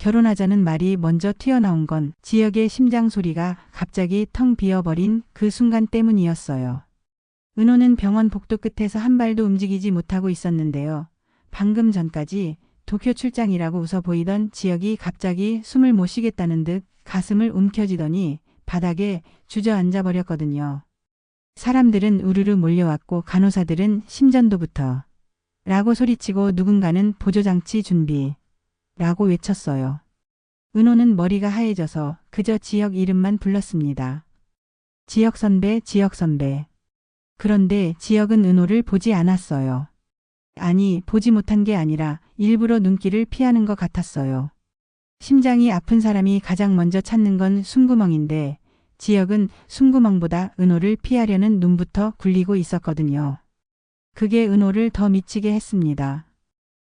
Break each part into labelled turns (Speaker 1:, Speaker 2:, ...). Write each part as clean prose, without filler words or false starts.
Speaker 1: 결혼하자는 말이 먼저 튀어나온 건 지역의 심장 소리가 갑자기 텅 비어버린 그 순간 때문이었어요. 은호는 병원 복도 끝에서 한 발도 움직이지 못하고 있었는데요. 방금 전까지 도쿄 출장이라고 웃어 보이던 지역이 갑자기 숨을 못 쉬겠다는 듯 가슴을 움켜쥐더니 바닥에 주저앉아 버렸거든요. 사람들은 우르르 몰려왔고 간호사들은 심전도부터 라고 소리치고 누군가는 보조장치 준비 라고 외쳤어요. 은호는 머리가 하얘져서 그저 지역 이름만 불렀습니다. 지역 선배, 지역 선배. 그런데 지역은 은호를 보지 않았어요. 아니, 보지 못한 게 아니라 일부러 눈길을 피하는 것 같았어요. 심장이 아픈 사람이 가장 먼저 찾는 건 숨구멍인데 지역은 숨구멍보다 은호를 피하려는 눈부터 굴리고 있었거든요. 그게 은호를 더 미치게 했습니다.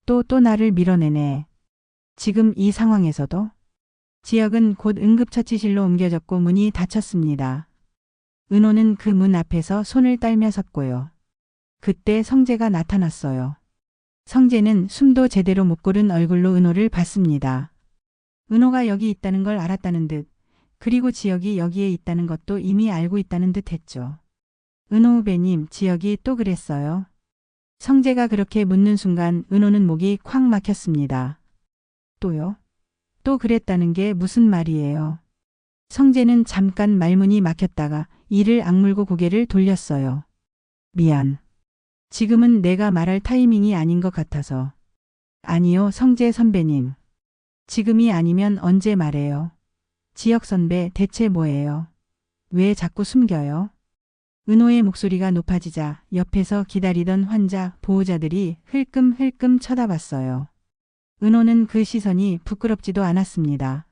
Speaker 1: 또 나를 밀어내네. 지금 이 상황에서도? 지역은 곧 응급처치실로 옮겨졌고 문이 닫혔습니다. 은호는 그 문 앞에서 손을 떨며 섰고요. 그때 성재가 나타났어요. 성재는 숨도 제대로 못 고른 얼굴로 은호를 봤습니다. 은호가 여기 있다는 걸 알았다는 듯, 그리고 지역이 여기에 있다는 것도 이미 알고 있다는 듯 했죠. 은호 후배님, 지역이 또 그랬어요? 성재가 그렇게 묻는 순간 은호는 목이 콱 막혔습니다. 또요? 또 그랬다는 게 무슨 말이에요? 성재는 잠깐 말문이 막혔다가 이를 악물고 고개를 돌렸어요. 미안. 지금은 내가 말할 타이밍이 아닌 것 같아서. 아니요, 성재 선배님. 지금이 아니면 언제 말해요? 지역 선배, 대체 뭐예요? 왜 자꾸 숨겨요? 은호의 목소리가 높아지자 옆에서 기다리던 환자, 보호자들이 흘끔흘끔 쳐다봤어요. 은호는 그 시선이 부끄럽지도 않았습니다.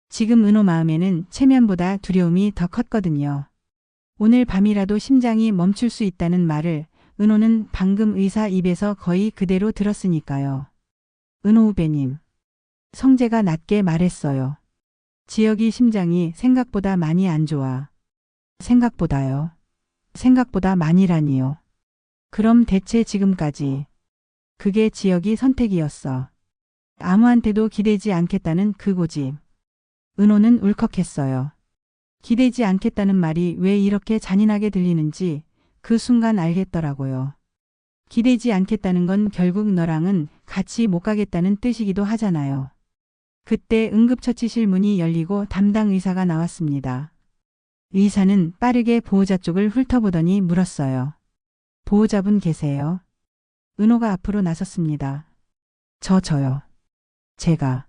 Speaker 1: 지금 은호 마음에는 체면보다 두려움이 더 컸거든요. 오늘 밤이라도 심장이 멈출 수 있다는 말을 은호는 방금 의사 입에서 거의 그대로 들었으니까요. 은호 후배님. 성재가 낮게 말했어요. 지역이 심장이 생각보다 많이 안 좋아. 생각보다요. 생각보다 많이라니요. 그럼 대체 지금까지. 그게 지역이 선택이었어. 아무한테도 기대지 않겠다는 그 고집. 은호는 울컥했어요. 기대지 않겠다는 말이 왜 이렇게 잔인하게 들리는지 그 순간 알겠더라고요. 기대지 않겠다는 건 결국 너랑은 같이 못 가겠다는 뜻이기도 하잖아요. 그때 응급처치실 문이 열리고 담당 의사가 나왔습니다. 의사는 빠르게 보호자 쪽을 훑어보더니 물었어요. 보호자분 계세요? 은호가 앞으로 나섰습니다. 저요. 제가.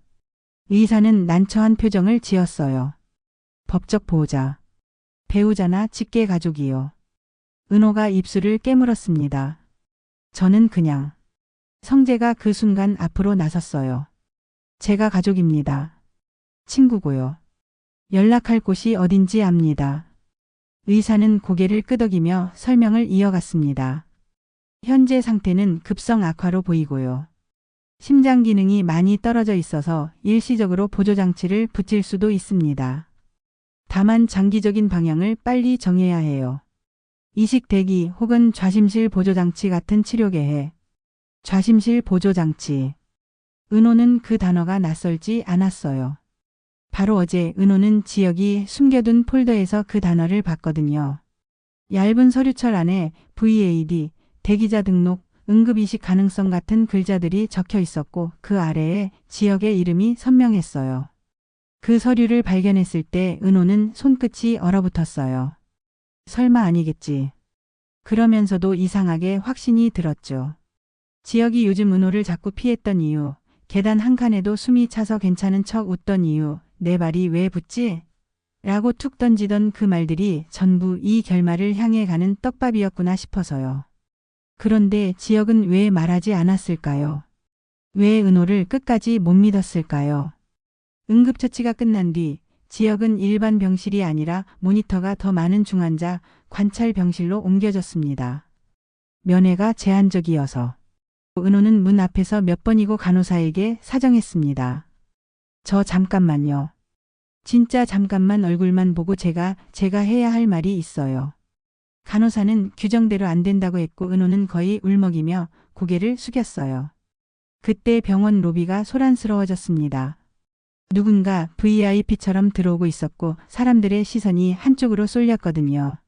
Speaker 1: 의사는 난처한 표정을 지었어요. 법적 보호자. 배우자나 직계 가족이요. 은호가 입술을 깨물었습니다. 저는 그냥. 성재가 그 순간 앞으로 나섰어요. 제가 가족입니다. 친구고요. 연락할 곳이 어딘지 압니다. 의사는 고개를 끄덕이며 설명을 이어갔습니다. 현재 상태는 급성 악화로 보이고요. 심장 기능이 많이 떨어져 있어서 일시적으로 보조장치를 붙일 수도 있습니다. 다만 장기적인 방향을 빨리 정해야 해요. 이식 대기 혹은 좌심실 보조장치 같은 치료 계획. 좌심실 보조장치. 은호는 그 단어가 낯설지 않았어요. 바로 어제 은호는 지역이 숨겨둔 폴더에서 그 단어를 봤거든요. 얇은 서류철 안에 VAD, 대기자 등록, 응급이식 가능성 같은 글자들이 적혀 있었고 그 아래에 지역의 이름이 선명했어요. 그 서류를 발견했을 때 은호는 손끝이 얼어붙었어요. 설마 아니겠지. 그러면서도 이상하게 확신이 들었죠. 지역이 요즘 은호를 자꾸 피했던 이유, 계단 한 칸에도 숨이 차서 괜찮은 척 웃던 이유, 내 발이 왜 붙지? 라고 툭 던지던 그 말들이 전부 이 결말을 향해 가는 떡밥이었구나 싶어서요. 그런데 지역은 왜 말하지 않았을까요? 왜 은호를 끝까지 못 믿었을까요? 응급처치가 끝난 뒤 지역은 일반 병실이 아니라 모니터가 더 많은 중환자 관찰 병실로 옮겨졌습니다. 면회가 제한적이어서. 은호는 문 앞에서 몇 번이고 간호사에게 사정했습니다. 저 잠깐만요. 진짜 잠깐만 얼굴만 보고 제가 해야 할 말이 있어요. 간호사는 규정대로 안 된다고 했고 은호는 거의 울먹이며 고개를 숙였어요. 그때 병원 로비가 소란스러워졌습니다. 누군가 VIP처럼 들어오고 있었고 사람들의 시선이 한쪽으로 쏠렸거든요.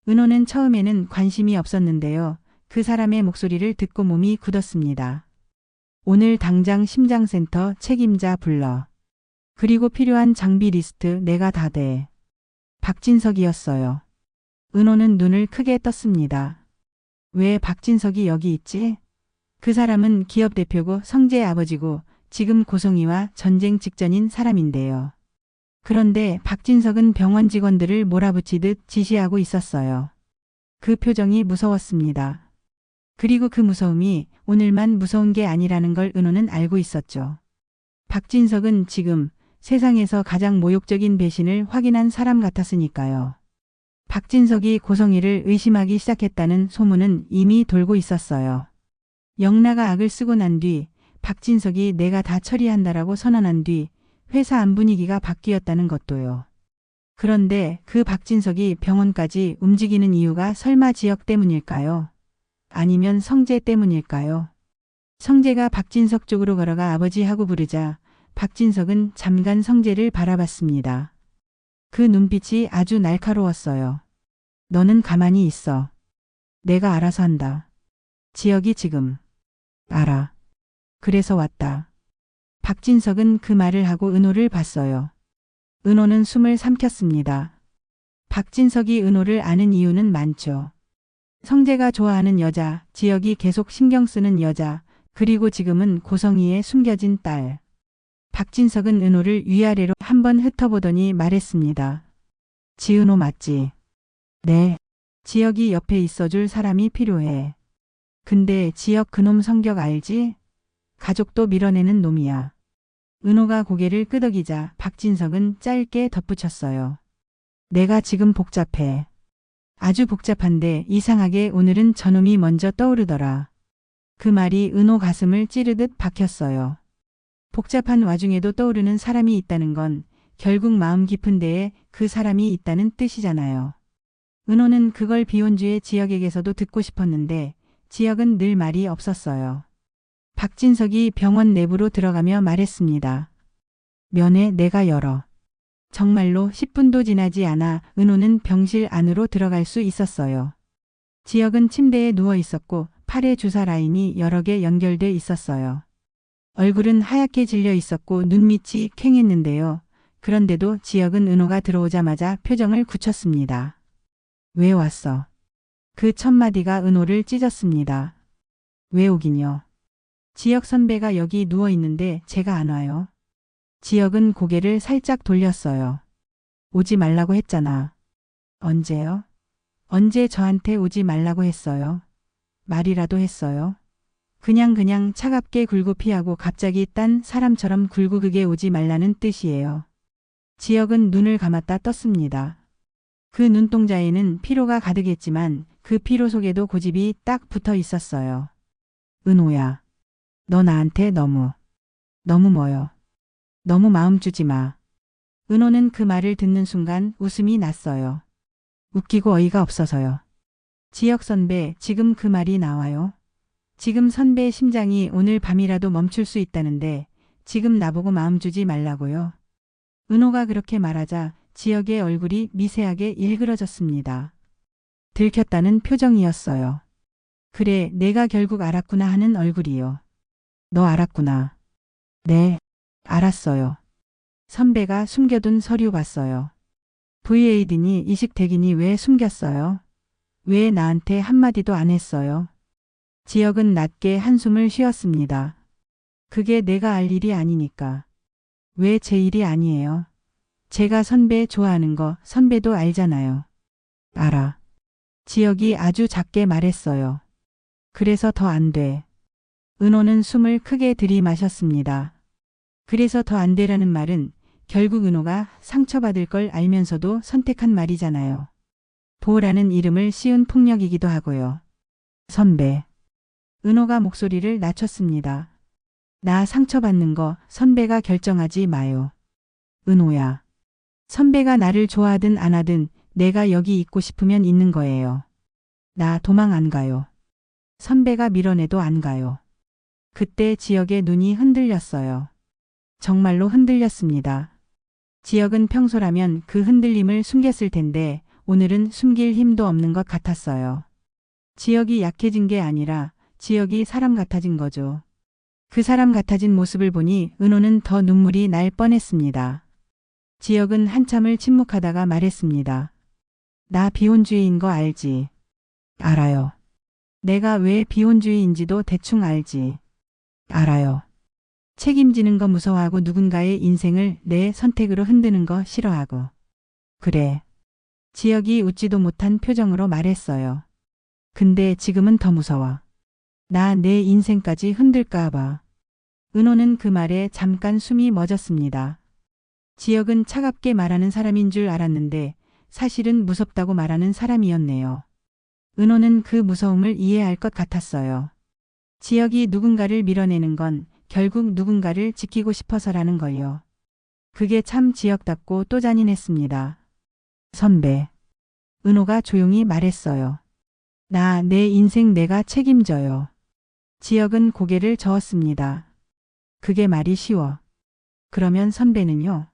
Speaker 1: 은호는 처음에는 관심이 없었는데요. 그 사람의 목소리를 듣고 몸이 굳었습니다. 오늘 당장 심장센터 책임자 불러. 그리고 필요한 장비 리스트 내가 다 돼. 박진석이었어요. 은호는 눈을 크게 떴습니다. 왜 박진석이 여기 있지? 그 사람은 기업 대표고 성재의 아버지고 지금 고성이와 전쟁 직전인 사람인데요. 그런데 박진석은 병원 직원들을 몰아붙이듯 지시하고 있었어요. 그 표정이 무서웠습니다. 그리고 그 무서움이 오늘만 무서운 게 아니라는 걸 은호는 알고 있었죠. 박진석은 지금 세상에서 가장 모욕적인 배신을 확인한 사람 같았으니까요. 박진석이 고성이를 의심하기 시작했다는 소문은 이미 돌고 있었어요. 영라가 악을 쓰고 난 뒤 박진석이 내가 다 처리한다라고 선언한 뒤 회사 안 분위기가 바뀌었다는 것도요. 그런데 그 박진석이 병원까지 움직이는 이유가 설마 지역 때문일까요? 아니면 성재 때문일까요? 성재가 박진석 쪽으로 걸어가 아버지하고 부르자 박진석은 잠깐 성재를 바라봤습니다. 그 눈빛이 아주 날카로웠어요. 너는 가만히 있어. 내가 알아서 한다. 지역이 지금 알아. 그래서 왔다. 박진석은 그 말을 하고 은호를 봤어요. 은호는 숨을 삼켰습니다. 박진석이 은호를 아는 이유는 많죠. 성재가 좋아하는 여자, 지역이 계속 신경 쓰는 여자, 그리고 지금은 고성이의 숨겨진 딸. 박진석은 은호를 위아래로 한번 흩어보더니 말했습니다. 지은호 맞지? 네. 지역이 옆에 있어줄 사람이 필요해. 근데 지역 그놈 성격 알지? 가족도 밀어내는 놈이야. 은호가 고개를 끄덕이자 박진석은 짧게 덧붙였어요. 내가 지금 복잡해. 아주 복잡한데 이상하게 오늘은 저놈이 먼저 떠오르더라. 그 말이 은호 가슴을 찌르듯 박혔어요. 복잡한 와중에도 떠오르는 사람이 있다는 건 결국 마음 깊은 데에 그 사람이 있다는 뜻이잖아요. 은호는 그걸 비혼주의 지역에게서도 듣고 싶었는데 지역은 늘 말이 없었어요. 박진석이 병원 내부로 들어가며 말했습니다. 면회 내가 열어. 정말로 10분도 지나지 않아 은호는 병실 안으로 들어갈 수 있었어요. 지역은 침대에 누워 있었고 팔에 주사 라인이 여러 개 연결돼 있었어요. 얼굴은 하얗게 질려 있었고 눈밑이 퀭했는데요. 그런데도 지역은 은호가 들어오자마자 표정을 굳혔습니다. 왜 왔어? 그 첫 마디가 은호를 찢었습니다. 왜 오긴요? 지역 선배가 여기 누워 있는데 제가 안 와요. 지역은 고개를 살짝 돌렸어요. 오지 말라고 했잖아. 언제요? 언제 저한테 오지 말라고 했어요? 말이라도 했어요? 그냥 차갑게 굴고 피하고 갑자기 딴 사람처럼 굴고 그게 오지 말라는 뜻이에요. 지역은 눈을 감았다 떴습니다. 그 눈동자에는 피로가 가득했지만 그 피로 속에도 고집이 딱 붙어 있었어요. 은호야. 너 나한테 너무 뭐요? 너무 마음 주지 마. 은호는 그 말을 듣는 순간 웃음이 났어요. 웃기고 어이가 없어서요. 지역 선배, 지금 그 말이 나와요? 지금 선배의 심장이 오늘 밤이라도 멈출 수 있다는데 지금 나보고 마음 주지 말라고요? 은호가 그렇게 말하자 지역의 얼굴이 미세하게 일그러졌습니다. 들켰다는 표정이었어요. 그래, 내가 결국 알았구나 하는 얼굴이요. 너 알았구나. 네, 알았어요. 선배가 숨겨둔 서류 봤어요. VAD니 이식택이니 왜 숨겼어요? 왜 나한테 한마디도 안 했어요? 지역은 낮게 한숨을 쉬었습니다. 그게 내가 알 일이 아니니까. 왜 제 일이 아니에요? 제가 선배 좋아하는 거 선배도 알잖아요. 알아. 지역이 아주 작게 말했어요. 그래서 더 안 돼. 은호는 숨을 크게 들이마셨습니다. 그래서 더 안 되라는 말은 결국 은호가 상처받을 걸 알면서도 선택한 말이잖아요. 보라는 이름을 씌운 폭력이기도 하고요. 선배. 은호가 목소리를 낮췄습니다. 나 상처받는 거 선배가 결정하지 마요. 은호야. 선배가 나를 좋아하든 안 하든 내가 여기 있고 싶으면 있는 거예요. 나 도망 안 가요. 선배가 밀어내도 안 가요. 그때 지역의 눈이 흔들렸어요. 정말로 흔들렸습니다. 지혁은 평소라면 그 흔들림을 숨겼을 텐데 오늘은 숨길 힘도 없는 것 같았어요. 지혁이 약해진 게 아니라 지혁이 사람 같아진 거죠. 그 사람 같아진 모습을 보니 은호는 더 눈물이 날 뻔했습니다. 지혁은 한참을 침묵하다가 말했습니다. 나 비혼주의인 거 알지? 알아요. 내가 왜 비혼주의인지도 대충 알지. 알아요. 책임지는 거 무서워하고 누군가의 인생을 내 선택으로 흔드는 거 싫어하고. 그래. 지혁이 웃지도 못한 표정으로 말했어요. 근데 지금은 더 무서워. 나 내 인생까지 흔들까 봐. 은호는 그 말에 잠깐 숨이 멎었습니다. 지혁은 차갑게 말하는 사람인 줄 알았는데 사실은 무섭다고 말하는 사람이었네요. 은호는 그 무서움을 이해할 것 같았어요. 지혁이 누군가를 밀어내는 건 결국 누군가를 지키고 싶어서라는 걸요. 그게 참 지혁답고 또 잔인했습니다. 선배. 은호가 조용히 말했어요. 나 내 인생 내가 책임져요. 지혁은 고개를 저었습니다. 그게 말이 쉬워. 그러면 선배는요?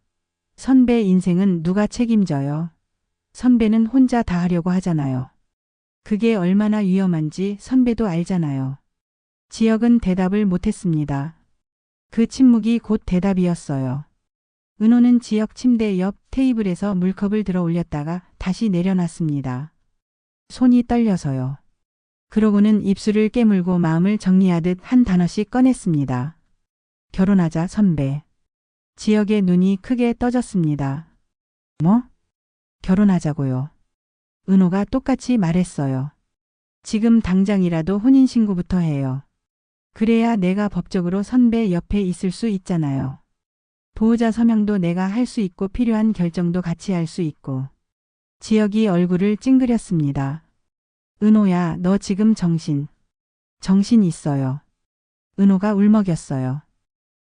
Speaker 1: 선배 인생은 누가 책임져요? 선배는 혼자 다 하려고 하잖아요. 그게 얼마나 위험한지 선배도 알잖아요. 지혁은 대답을 못했습니다. 그 침묵이 곧 대답이었어요. 은호는 지혁 침대 옆 테이블에서 물컵을 들어 올렸다가 다시 내려놨습니다. 손이 떨려서요. 그러고는 입술을 깨물고 마음을 정리하듯 한 단어씩 꺼냈습니다. 결혼하자 선배. 지혁의 눈이 크게 떠졌습니다. 뭐? 결혼하자고요. 은호가 똑같이 말했어요. 지금 당장이라도 혼인신고부터 해요. 그래야 내가 법적으로 선배 옆에 있을 수 있잖아요. 보호자 서명도 내가 할 수 있고 필요한 결정도 같이 할 수 있고. 지혁이 얼굴을 찡그렸습니다. 은호야, 너 지금 정신 있어요. 은호가 울먹였어요.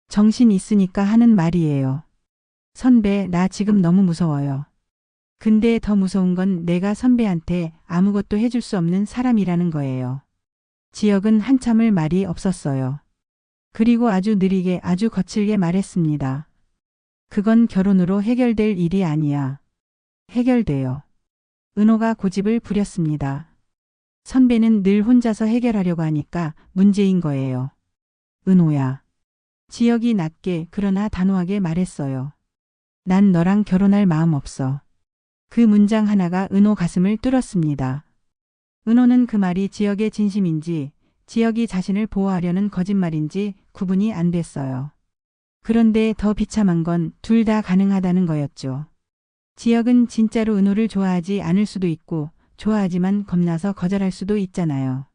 Speaker 1: 정신 있으니까 하는 말이에요. 선배, 나 지금 너무 무서워요. 근데 더 무서운 건 내가 선배한테 아무것도 해줄 수 없는 사람이라는 거예요. 지혁은 한참을 말이 없었어요. 그리고 아주 느리게 아주 거칠게 말했습니다. 그건 결혼으로 해결될 일이 아니야. 해결돼요. 은호가 고집을 부렸습니다. 선배는 늘 혼자서 해결하려고 하니까 문제인 거예요. 은호야. 지혁이 낮게 그러나 단호하게 말했어요. 난 너랑 결혼할 마음 없어. 그 문장 하나가 은호 가슴을 뚫었습니다. 은호는 그 말이 지혁의 진심인지 지혁이 자신을 보호하려는 거짓말인지 구분이 안 됐어요. 그런데 더 비참한 건 둘 다 가능하다는 거였죠. 지혁은 진짜로 은호를 좋아하지 않을 수도 있고 좋아하지만 겁나서 거절할 수도 있잖아요.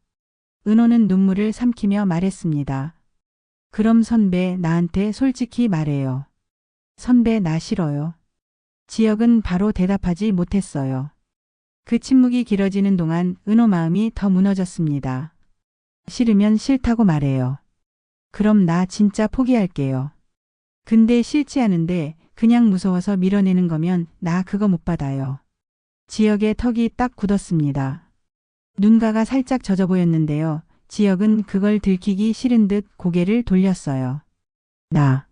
Speaker 1: 은호는 눈물을 삼키며 말했습니다. 그럼 선배, 나한테 솔직히 말해요. 선배, 나 싫어요. 지혁은 바로 대답하지 못했어요. 그 침묵이 길어지는 동안 은호 마음이 더 무너졌습니다. 싫으면 싫다고 말해요. 그럼 나 진짜 포기할게요. 근데 싫지 않은데 그냥 무서워서 밀어내는 거면 나 그거 못 받아요. 지혁의 턱이 딱 굳었습니다. 눈가가 살짝 젖어 보였는데요. 지혁은 그걸 들키기 싫은 듯 고개를 돌렸어요. 나.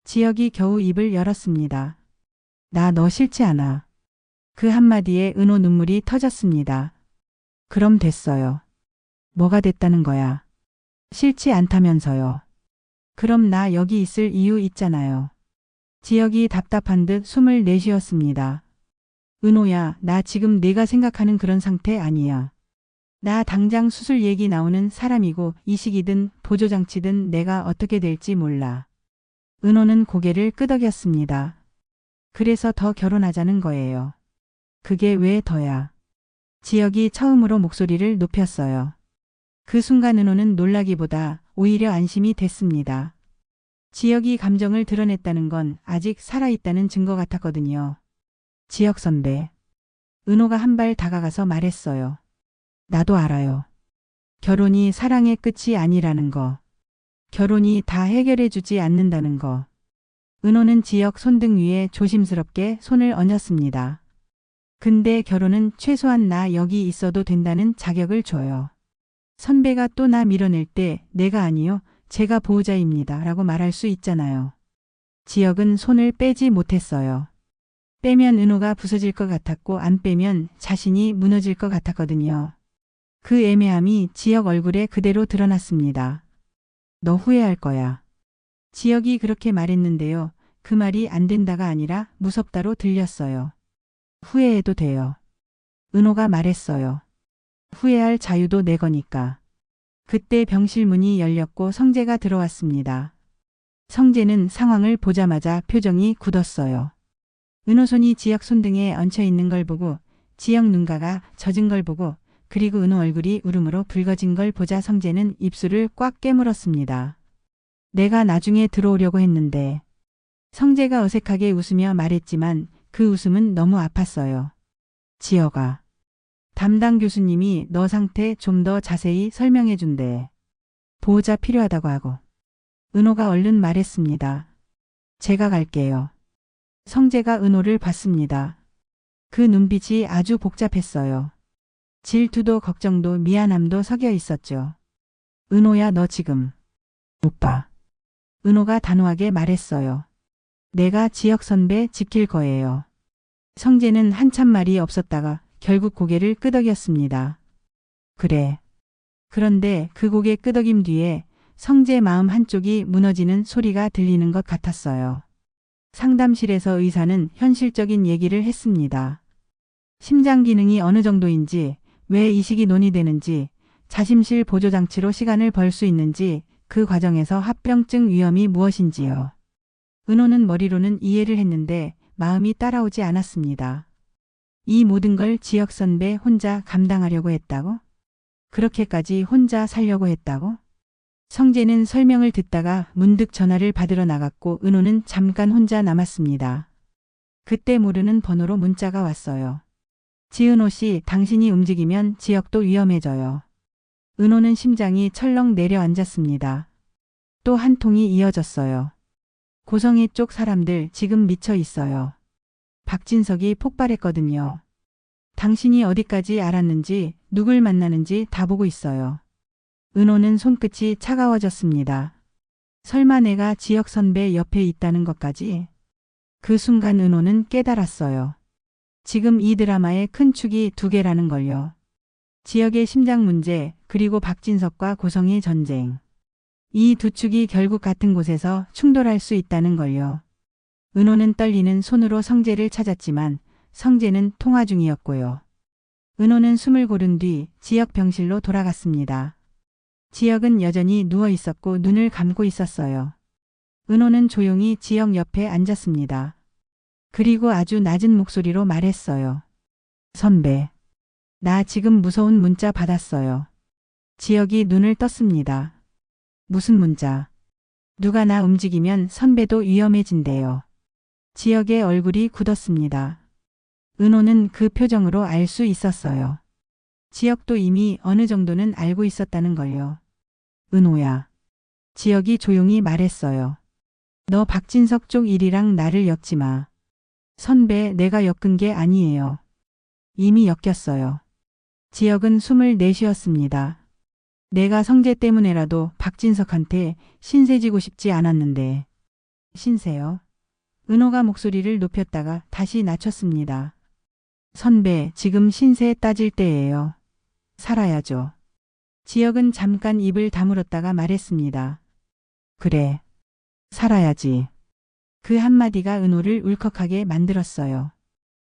Speaker 1: 지혁이 겨우 입을 열었습니다. 나 너 싫지 않아. 그 한마디에 은호 눈물이 터졌습니다. 그럼 됐어요. 뭐가 됐다는 거야. 싫지 않다면서요. 그럼 나 여기 있을 이유 있잖아요. 지혁이 답답한 듯 숨을 내쉬었습니다. 은호야, 나 지금 내가 생각하는 그런 상태 아니야. 나 당장 수술 얘기 나오는 사람이고 이식이든 보조장치든 내가 어떻게 될지 몰라. 은호는 고개를 끄덕였습니다. 그래서 더 결혼하자는 거예요. 그게 왜 더야? 지혁이 처음으로 목소리를 높였어요. 그 순간 은호는 놀라기보다 오히려 안심이 됐습니다. 지혁이 감정을 드러냈다는 건 아직 살아있다는 증거 같았거든요. 지혁 선배. 은호가 한 발 다가가서 말했어요. 나도 알아요. 결혼이 사랑의 끝이 아니라는 거. 결혼이 다 해결해주지 않는다는 거. 은호는 지혁 손등 위에 조심스럽게 손을 얹었습니다. 근데 결혼은 최소한 나 여기 있어도 된다는 자격을 줘요. 선배가 또 나 밀어낼 때 내가 아니요, 제가 보호자입니다 라고 말할 수 있잖아요. 지혁은 손을 빼지 못했어요. 빼면 은호가 부서질 것 같았고 안 빼면 자신이 무너질 것 같았거든요. 그 애매함이 지혁 얼굴에 그대로 드러났습니다. 너 후회할 거야. 지혁이 그렇게 말했는데요. 그 말이 안 된다가 아니라 무섭다로 들렸어요. 후회해도 돼요. 은호가 말했어요. 후회할 자유도 내 거니까. 그때 병실 문이 열렸고 성재가 들어왔습니다. 성재는 상황을 보자마자 표정이 굳었어요. 은호 손이 지혁 손등에 얹혀 있는 걸 보고 지혁 눈가가 젖은 걸 보고 그리고 은호 얼굴이 울음으로 붉어진 걸 보자 성재는 입술을 꽉 깨물었습니다. 내가 나중에 들어오려고 했는데. 성재가 어색하게 웃으며 말했지만 그 웃음은 너무 아팠어요. 지혁아. 담당 교수님이 너 상태 좀 더 자세히 설명해 준대. 보호자 필요하다고 하고. 은호가 얼른 말했습니다. 제가 갈게요. 성재가 은호를 봤습니다. 그 눈빛이 아주 복잡했어요. 질투도 걱정도 미안함도 섞여 있었죠. 은호야 너 지금. 오빠. 은호가 단호하게 말했어요. 내가 지혁 선배 지킬 거예요. 성재는 한참 말이 없었다가 결국 고개를 끄덕였습니다. 그래. 그런데 그 고개 끄덕임 뒤에 성재 마음 한쪽이 무너지는 소리가 들리는 것 같았어요. 상담실에서 의사는 현실적인 얘기를 했습니다. 심장 기능이 어느 정도인지, 왜 이식이 논의되는지, 자심실 보조장치로 시간을 벌 수 있는지, 그 과정에서 합병증 위험이 무엇인지요. 은호는 머리로는 이해를 했는데 마음이 따라오지 않았습니다. 이 모든 걸 지혁 선배 혼자 감당하려고 했다고? 그렇게까지 혼자 살려고 했다고? 성재는 설명을 듣다가 문득 전화를 받으러 나갔고 은호는 잠깐 혼자 남았습니다. 그때 모르는 번호로 문자가 왔어요. 지은호 씨, 당신이 움직이면 지혁도 위험해져요. 은호는 심장이 철렁 내려앉았습니다. 또 한 통이 이어졌어요. 고성희 쪽 사람들 지금 미쳐 있어요. 박진석이 폭발했거든요. 당신이 어디까지 알았는지 누굴 만나는지 다 보고 있어요. 은호는 손끝이 차가워졌습니다. 설마 내가 지혁 선배 옆에 있다는 것까지? 그 순간 은호는 깨달았어요. 지금 이 드라마의 큰 축이 두 개라는 걸요. 지혁의 심장 문제 그리고 박진석과 고성희 전쟁. 이 두 축이 결국 같은 곳에서 충돌할 수 있다는 걸요. 은호는 떨리는 손으로 성재를 찾았지만 성재는 통화 중이었고요. 은호는 숨을 고른 뒤 지혁 병실로 돌아갔습니다. 지혁은 여전히 누워 있었고 눈을 감고 있었어요. 은호는 조용히 지혁 옆에 앉았습니다. 그리고 아주 낮은 목소리로 말했어요. 선배, 나 지금 무서운 문자 받았어요. 지혁이 눈을 떴습니다. 무슨 문자? 누가 나 움직이면 선배도 위험해진대요. 지혁의 얼굴이 굳었습니다. 은호는 그 표정으로 알 수 있었어요. 지혁도 이미 어느 정도는 알고 있었다는 걸요. 은호야. 지혁이 조용히 말했어요. 너 박진석 쪽 일이랑 나를 엮지 마. 선배, 내가 엮은 게 아니에요. 이미 엮였어요. 지혁은 숨을 내쉬었습니다. 내가 성재 때문에라도 박진석한테 신세지고 싶지 않았는데. 신세요? 은호가 목소리를 높였다가 다시 낮췄습니다. 선배, 지금 신세 따질 때예요. 살아야죠. 지혁은 잠깐 입을 다물었다가 말했습니다. 그래. 살아야지. 그 한마디가 은호를 울컥하게 만들었어요.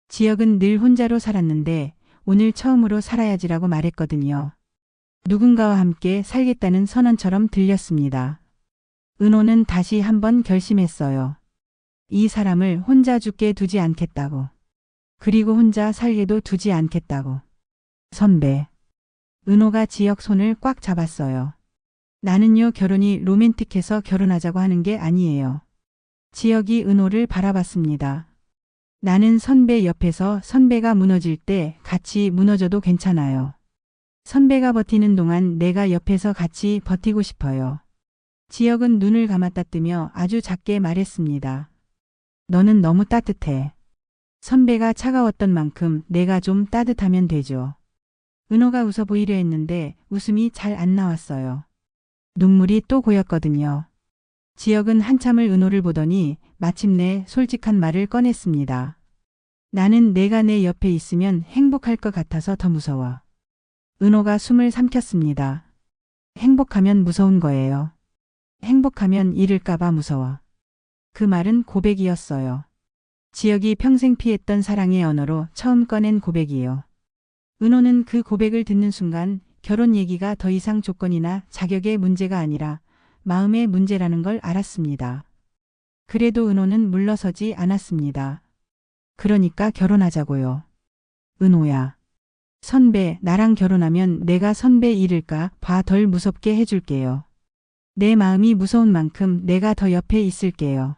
Speaker 1: 지혁은 늘 혼자로 살았는데 오늘 처음으로 살아야지라고 말했거든요. 누군가와 함께 살겠다는 선언처럼 들렸습니다. 은호는 다시 한번 결심했어요. 이 사람을 혼자 죽게 두지 않겠다고. 그리고 혼자 살게도 두지 않겠다고. 선배. 은호가 지혁 손을 꽉 잡았어요. 나는요, 결혼이 로맨틱해서 결혼하자고 하는 게 아니에요. 지혁이 은호를 바라봤습니다. 나는 선배 옆에서 선배가 무너질 때 같이 무너져도 괜찮아요. 선배가 버티는 동안 내가 옆에서 같이 버티고 싶어요. 지혁은 눈을 감았다 뜨며 아주 작게 말했습니다. 너는 너무 따뜻해. 선배가 차가웠던 만큼 내가 좀 따뜻하면 되죠. 은호가 웃어 보이려 했는데 웃음이 잘 안 나왔어요. 눈물이 또 고였거든요. 지혁은 한참을 은호를 보더니 마침내 솔직한 말을 꺼냈습니다. 나는 내가 내 옆에 있으면 행복할 것 같아서 더 무서워. 은호가 숨을 삼켰습니다. 행복하면 무서운 거예요. 행복하면 잃을까봐 무서워. 그 말은 고백이었어요. 지혁이 평생 피했던 사랑의 언어로 처음 꺼낸 고백이요. 은호는 그 고백을 듣는 순간 결혼 얘기가 더 이상 조건이나 자격의 문제가 아니라 마음의 문제라는 걸 알았습니다. 그래도 은호는 물러서지 않았습니다. 그러니까 결혼하자고요. 은호야. 선배, 나랑 결혼하면 내가 선배 잃을까 봐 덜 무섭게 해줄게요. 내 마음이 무서운 만큼 내가 더 옆에 있을게요.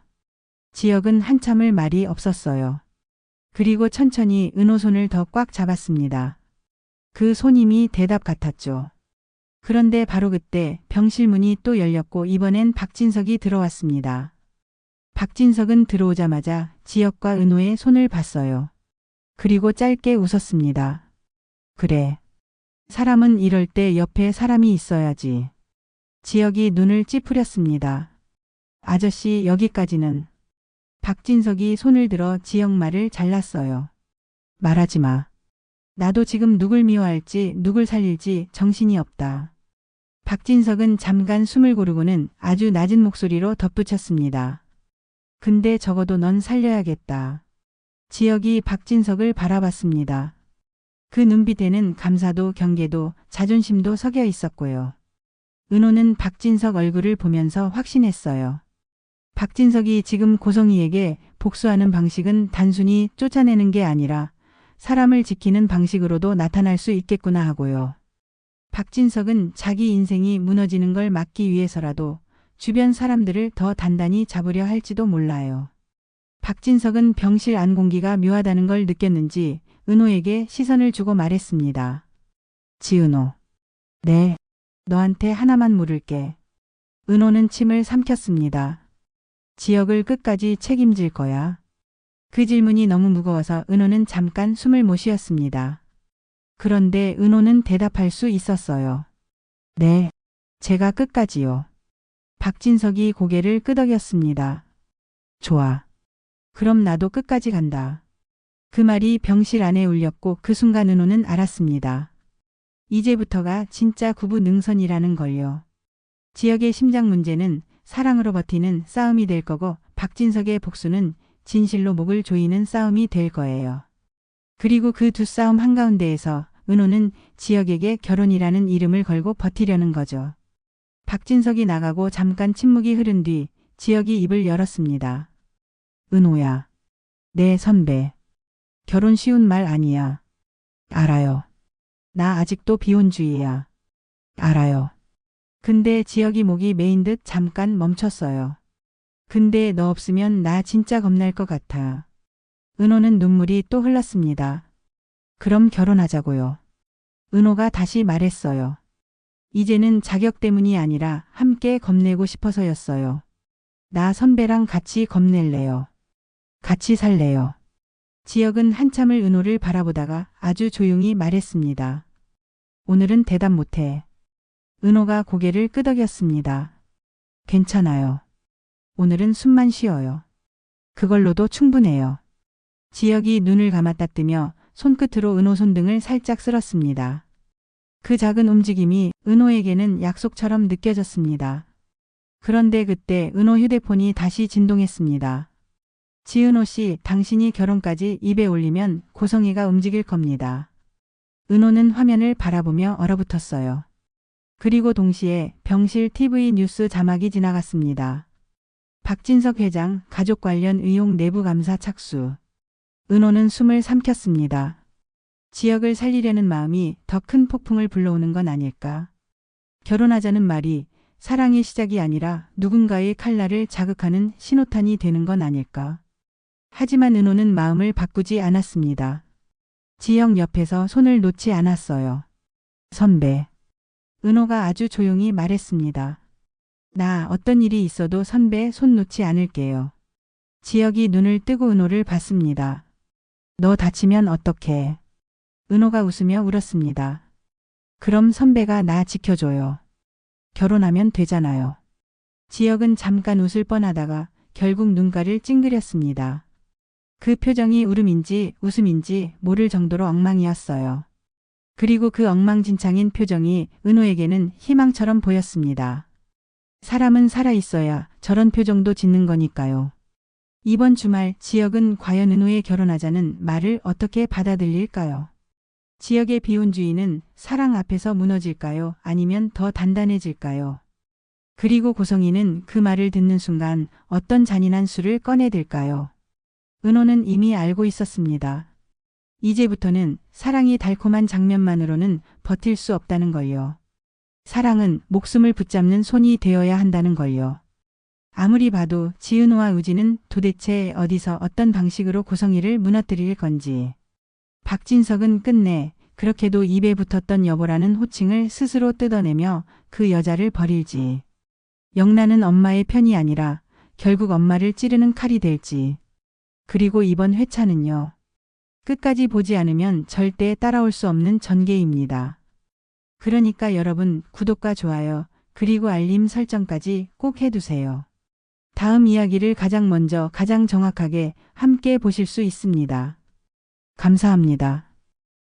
Speaker 1: 지혁은 한참을 말이 없었어요. 그리고 천천히 은호 손을 더 꽉 잡았습니다. 그 손임이 대답 같았죠. 그런데 바로 그때 병실 문이 또 열렸고 이번엔 박진석이 들어왔습니다. 박진석은 들어오자마자 지혁과 은호의 손을 봤어요. 그리고 짧게 웃었습니다. 그래. 사람은 이럴 때 옆에 사람이 있어야지. 지혁이 눈을 찌푸렸습니다. 아저씨 여기까지는. 박진석이 손을 들어 지혁 말을 잘랐어요. 말하지 마. 나도 지금 누굴 미워할지 누굴 살릴지 정신이 없다. 박진석은 잠깐 숨을 고르고는 아주 낮은 목소리로 덧붙였습니다. 근데 적어도 넌 살려야겠다. 지혁이 박진석을 바라봤습니다. 그 눈빛에는 감사도 경계도 자존심도 섞여 있었고요. 은호는 박진석 얼굴을 보면서 확신했어요. 박진석이 지금 고성희에게 복수하는 방식은 단순히 쫓아내는 게 아니라 사람을 지키는 방식으로도 나타날 수 있겠구나 하고요. 박진석은 자기 인생이 무너지는 걸 막기 위해서라도 주변 사람들을 더 단단히 잡으려 할지도 몰라요. 박진석은 병실 안 공기가 묘하다는 걸 느꼈는지 은호에게 시선을 주고 말했습니다. 지은호. 네. 너한테 하나만 물을게. 은호는 침을 삼켰습니다. 지혁을 끝까지 책임질 거야. 그 질문이 너무 무거워서 은호는 잠깐 숨을 못 쉬었습니다. 그런데 은호는 대답할 수 있었어요. 네. 제가 끝까지요. 박진석이 고개를 끄덕였습니다. 좋아. 그럼 나도 끝까지 간다. 그 말이 병실 안에 울렸고 그 순간 은호는 알았습니다. 이제부터가 진짜 구부 능선이라는 걸요. 지혁의 심장 문제는 사랑으로 버티는 싸움이 될 거고 박진석의 복수는 진실로 목을 조이는 싸움이 될 거예요. 그리고 그 두 싸움 한가운데에서 은호는 지혁에게 결혼이라는 이름을 걸고 버티려는 거죠. 박진석이 나가고 잠깐 침묵이 흐른 뒤 지혁이 입을 열었습니다. 은호야. 내 선배. 결혼 쉬운 말 아니야. 알아요. 나 아직도 비혼주의야. 알아요. 근데 지혁이 목이 메인 듯 잠깐 멈췄어요. 근데 너 없으면 나 진짜 겁날 것 같아. 은호는 눈물이 또 흘렀습니다. 그럼 결혼하자고요. 은호가 다시 말했어요. 이제는 자격 때문이 아니라 함께 겁내고 싶어서였어요. 나 선배랑 같이 겁낼래요. 같이 살래요. 지혁은 한참을 은호를 바라보다가 아주 조용히 말했습니다. 오늘은 대답 못해. 은호가 고개를 끄덕였습니다. 괜찮아요. 오늘은 숨만 쉬어요. 그걸로도 충분해요. 지혁이 눈을 감았다 뜨며 손끝으로 은호 손등을 살짝 쓸었습니다. 그 작은 움직임이 은호에게는 약속처럼 느껴졌습니다. 그런데 그때 은호 휴대폰이 다시 진동했습니다. 지은호 씨, 당신이 결혼까지 입에 올리면 고성희가 움직일 겁니다. 은호는 화면을 바라보며 얼어붙었어요. 그리고 동시에 병실 TV 뉴스 자막이 지나갔습니다. 박진석 회장 가족 관련 의혹 내부 감사 착수. 은호는 숨을 삼켰습니다. 지혁을 살리려는 마음이 더 큰 폭풍을 불러오는 건 아닐까. 결혼하자는 말이 사랑의 시작이 아니라 누군가의 칼날을 자극하는 신호탄이 되는 건 아닐까. 하지만 은호는 마음을 바꾸지 않았습니다. 지혁 옆에서 손을 놓지 않았어요. 선배. 은호가 아주 조용히 말했습니다. 나 어떤 일이 있어도 선배 손 놓지 않을게요. 지혁이 눈을 뜨고 은호를 봤습니다. 너 다치면 어떡해. 은호가 웃으며 울었습니다. 그럼 선배가 나 지켜줘요. 결혼하면 되잖아요. 지혁은 잠깐 웃을 뻔하다가 결국 눈가를 찡그렸습니다. 그 표정이 울음인지 웃음인지 모를 정도로 엉망이었어요. 그리고 그 엉망진창인 표정이 은호에게는 희망처럼 보였습니다. 사람은 살아있어야 저런 표정도 짓는 거니까요. 이번 주말 지혁은 과연 은호의 결혼하자는 말을 어떻게 받아들일까요? 지혁의 비혼주의는 사랑 앞에서 무너질까요? 아니면 더 단단해질까요? 그리고 고성이는 그 말을 듣는 순간 어떤 잔인한 수를 꺼내들까요? 은호는 이미 알고 있었습니다. 이제부터는 사랑이 달콤한 장면만으로는 버틸 수 없다는 걸요. 사랑은 목숨을 붙잡는 손이 되어야 한다는 걸요. 아무리 봐도 지은호와 의지는 도대체 어디서 어떤 방식으로 고성이를 무너뜨릴 건지. 박진석은 끝내 그렇게도 입에 붙었던 여보라는 호칭을 스스로 뜯어내며 그 여자를 버릴지. 영란은 엄마의 편이 아니라 결국 엄마를 찌르는 칼이 될지. 그리고 이번 회차는요. 끝까지 보지 않으면 절대 따라올 수 없는 전개입니다. 그러니까 여러분 구독과 좋아요 그리고 알림 설정까지 꼭 해두세요. 다음 이야기를 가장 먼저 가장 정확하게 함께 보실 수 있습니다. 감사합니다.